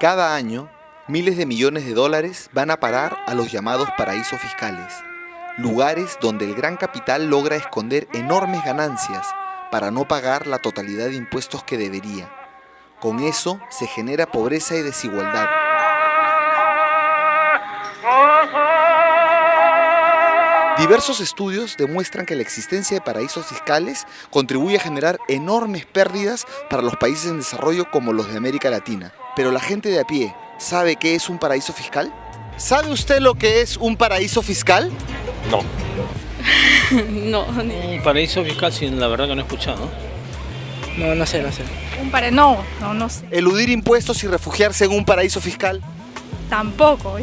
Cada año, miles de millones de dólares van a parar a los llamados paraísos fiscales, lugares donde el gran capital logra esconder enormes ganancias para no pagar la totalidad de impuestos que debería. Con eso se genera pobreza y desigualdad. Diversos estudios demuestran que la existencia de paraísos fiscales contribuye a generar enormes pérdidas para los países en desarrollo como los de América Latina. Pero la gente de a pie, ¿sabe qué es un paraíso fiscal? ¿Sabe usted lo que es un paraíso fiscal? No. No. Un paraíso fiscal, sí, la verdad que no he escuchado. No sé. No sé. ¿Eludir impuestos y refugiarse en un paraíso fiscal? Tampoco,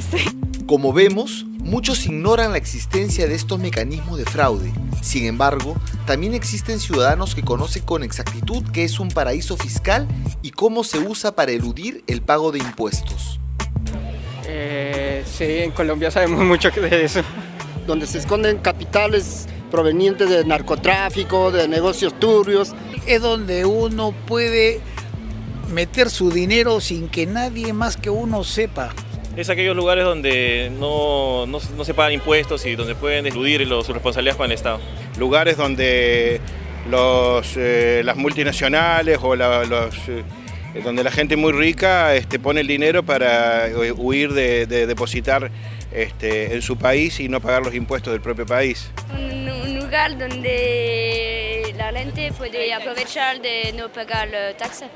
Como vemos, muchos ignoran la existencia de estos mecanismos de fraude. Sin embargo, también existen ciudadanos que conocen con exactitud qué es un paraíso fiscal y cómo se usa para eludir el pago de impuestos. Sí, en Colombia sabemos mucho de eso. Donde se esconden capitales provenientes de narcotráfico, de negocios turbios. Es donde uno puede meter su dinero sin que nadie más que uno sepa. Es aquellos lugares donde no se pagan impuestos y donde pueden eludir sus responsabilidades con el Estado. Lugares donde las multinacionales o donde la gente muy rica pone el dinero para huir de depositar en su país y no pagar los impuestos del propio país. Un lugar donde la gente puede aprovechar de no pagar taxas.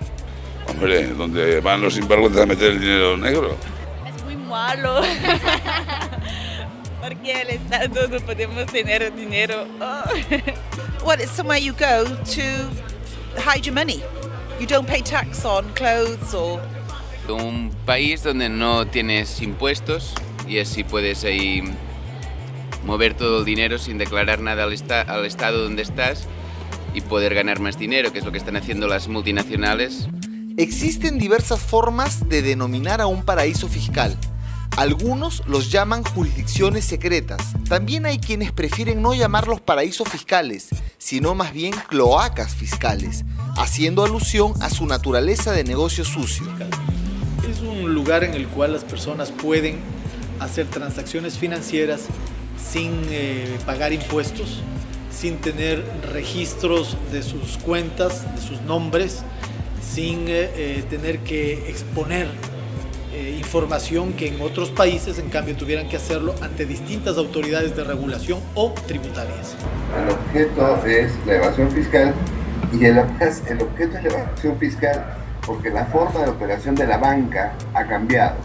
Hombre, donde van los sinvergüenzas a meter el dinero negro. Malo, porque el Estado no podemos tener dinero. Well, it's somewhere you go to hide your money. You don't pay tax on clothes or... Un país donde no tienes impuestos y así puedes ahí mover todo el dinero sin declarar nada al estado donde estás y poder ganar más dinero, que es lo que están haciendo las multinacionales. Existen diversas formas de denominar a un paraíso fiscal. Algunos los llaman jurisdicciones secretas. También hay quienes prefieren no llamarlos paraísos fiscales, sino más bien cloacas fiscales, haciendo alusión a su naturaleza de negocio sucio. Es un lugar en el cual las personas pueden hacer transacciones financieras sin pagar impuestos, sin tener registros de sus cuentas, de sus nombres, sin tener que exponer información que en otros países en cambio tuvieran que hacerlo ante distintas autoridades de regulación o tributarias. El objeto es la evasión fiscal y el objeto es la evasión fiscal porque la forma de operación de la banca ha cambiado.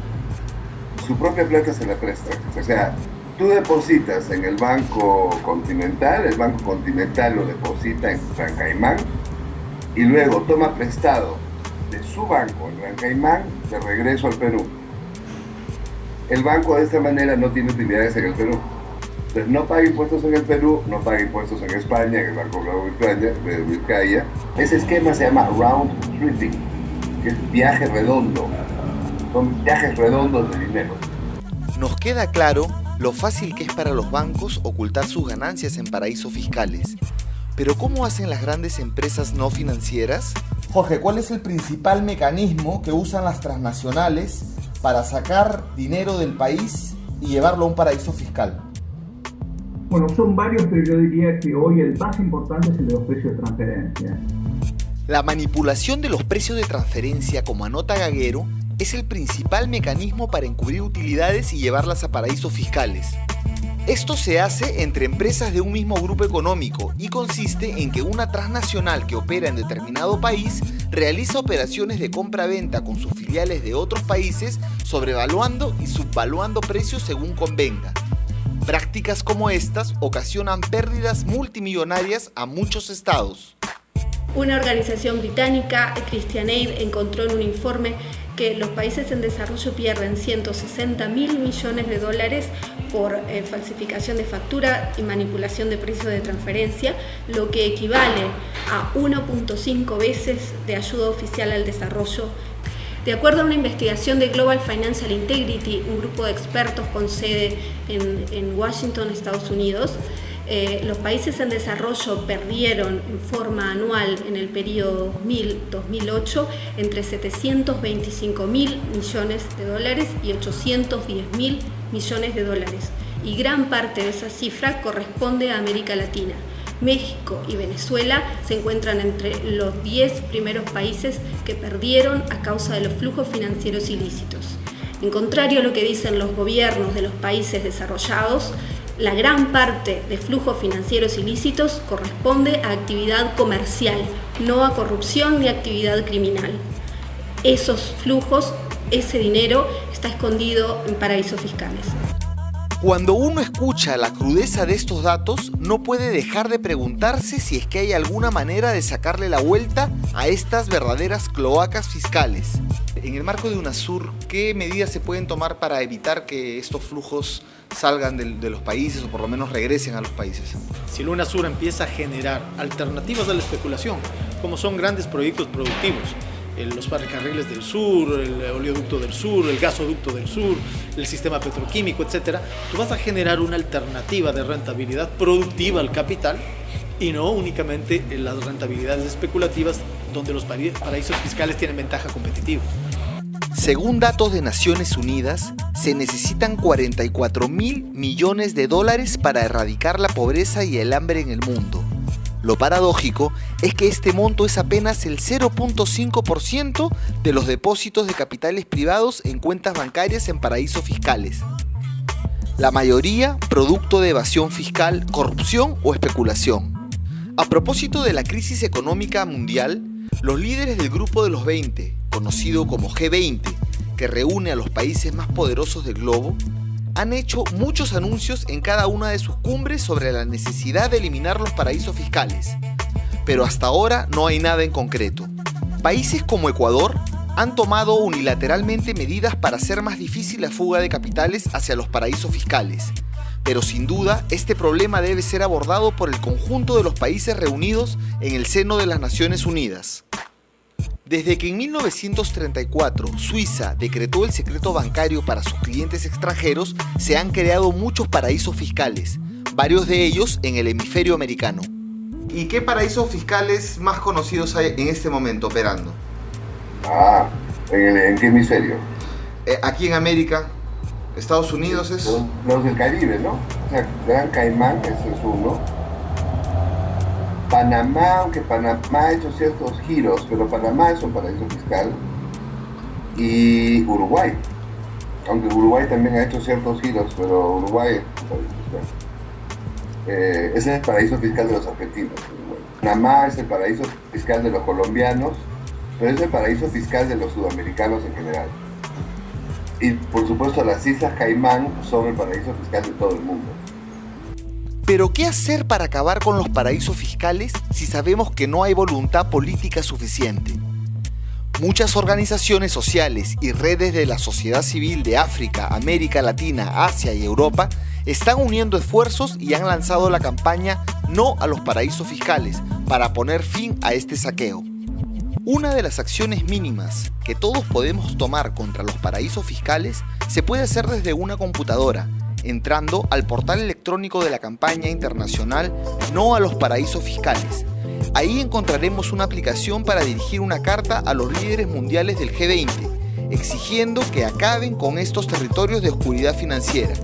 Su propia plata se la presta. O sea, tú depositas en el Banco Continental, el Banco Continental lo deposita en Gran Caimán y luego toma prestado de su banco en Gran Caimán de regreso al Perú. El banco de esta manera no tiene utilidades en el Perú. Entonces no paga impuestos en el Perú, no paga impuestos en España, en el Banco de Vizcaya. Ese esquema se llama round tripping, que es viaje redondo. Son viajes redondos de dinero. Nos queda claro lo fácil que es para los bancos ocultar sus ganancias en paraísos fiscales. Pero ¿cómo hacen las grandes empresas no financieras? Jorge, ¿cuál es el principal mecanismo que usan las transnacionales para sacar dinero del país y llevarlo a un paraíso fiscal? Bueno, son varios, pero yo diría que hoy el más importante es el de los precios de transferencia. La manipulación de los precios de transferencia, como anota Gaguero, es el principal mecanismo para encubrir utilidades y llevarlas a paraísos fiscales. Esto se hace entre empresas de un mismo grupo económico y consiste en que una transnacional que opera en determinado país realiza operaciones de compra-venta con sus filiales de otros países, sobrevaluando y subvaluando precios según convenga. Prácticas como estas ocasionan pérdidas multimillonarias a muchos estados. Una organización británica, ChristianAid, encontró en un informe que los países en desarrollo pierden 160.000 millones de dólares por falsificación de factura y manipulación de precios de transferencia, lo que equivale a 1.5 veces de ayuda oficial al desarrollo. De acuerdo a una investigación de Global Financial Integrity, un grupo de expertos con sede en Washington, Estados Unidos, Los países en desarrollo perdieron en forma anual en el periodo 2000-2008 entre 725.000 millones de dólares y 810.000 millones de dólares. Y gran parte de esa cifra corresponde a América Latina. México y Venezuela se encuentran entre los 10 primeros países que perdieron a causa de los flujos financieros ilícitos. En contrario a lo que dicen los gobiernos de los países desarrollados, la gran parte de flujos financieros ilícitos corresponde a actividad comercial, no a corrupción ni actividad criminal. Esos flujos, ese dinero, está escondido en paraísos fiscales. Cuando uno escucha la crudeza de estos datos, no puede dejar de preguntarse si es que hay alguna manera de sacarle la vuelta a estas verdaderas cloacas fiscales. En el marco de UNASUR, ¿qué medidas se pueden tomar para evitar que estos flujos salgan de los países o por lo menos regresen a los países? Si el UNASUR empieza a generar alternativas a la especulación, como son grandes proyectos productivos, los ferrocarriles del sur, el oleoducto del sur, el gasoducto del sur, el sistema petroquímico, etc., tú vas a generar una alternativa de rentabilidad productiva al capital y no únicamente en las rentabilidades especulativas donde los paraísos fiscales tienen ventaja competitiva. Según datos de Naciones Unidas, se necesitan 44.000 millones de dólares para erradicar la pobreza y el hambre en el mundo. Lo paradójico es que este monto es apenas el 0.5% de los depósitos de capitales privados en cuentas bancarias en paraísos fiscales. La mayoría producto de evasión fiscal, corrupción o especulación. A propósito de la crisis económica mundial, los líderes del Grupo de los 20, conocido como G20, que reúne a los países más poderosos del globo, han hecho muchos anuncios en cada una de sus cumbres sobre la necesidad de eliminar los paraísos fiscales. Pero hasta ahora no hay nada en concreto. Países como Ecuador han tomado unilateralmente medidas para hacer más difícil la fuga de capitales hacia los paraísos fiscales. Pero sin duda, este problema debe ser abordado por el conjunto de los países reunidos en el seno de las Naciones Unidas. Desde que en 1934 Suiza decretó el secreto bancario para sus clientes extranjeros, se han creado muchos paraísos fiscales, varios de ellos en el hemisferio americano. ¿Y qué paraísos fiscales más conocidos hay en este momento operando? ¿En qué hemisferio? Aquí en América, Estados Unidos es... Los del Caribe, ¿no? O sea, Gran Caimán, ese es uno. Panamá, aunque Panamá ha hecho ciertos giros, pero Panamá es un paraíso fiscal. Y Uruguay, aunque Uruguay también ha hecho ciertos giros, pero Uruguay es un paraíso fiscal. Ese es el paraíso fiscal de los argentinos. Panamá es el paraíso fiscal de los colombianos, pero es el paraíso fiscal de los sudamericanos en general. Y por supuesto las Islas Caimán son el paraíso fiscal de todo el mundo. Pero ¿qué hacer para acabar con los paraísos fiscales si sabemos que no hay voluntad política suficiente? Muchas organizaciones sociales y redes de la sociedad civil de África, América Latina, Asia y Europa están uniendo esfuerzos y han lanzado la campaña No a los paraísos fiscales para poner fin a este saqueo. Una de las acciones mínimas que todos podemos tomar contra los paraísos fiscales se puede hacer desde una computadora, entrando al portal electrónico de la campaña internacional No a los paraísos fiscales. Ahí encontraremos una aplicación para dirigir una carta a los líderes mundiales del G20, exigiendo que acaben con estos territorios de oscuridad financiera.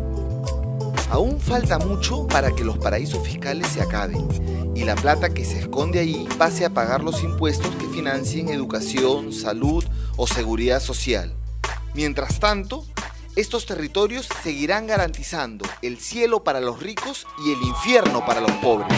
Aún falta mucho para que los paraísos fiscales se acaben y la plata que se esconde allí pase a pagar los impuestos que financien educación, salud o seguridad social. Mientras tanto, estos territorios seguirán garantizando el cielo para los ricos y el infierno para los pobres.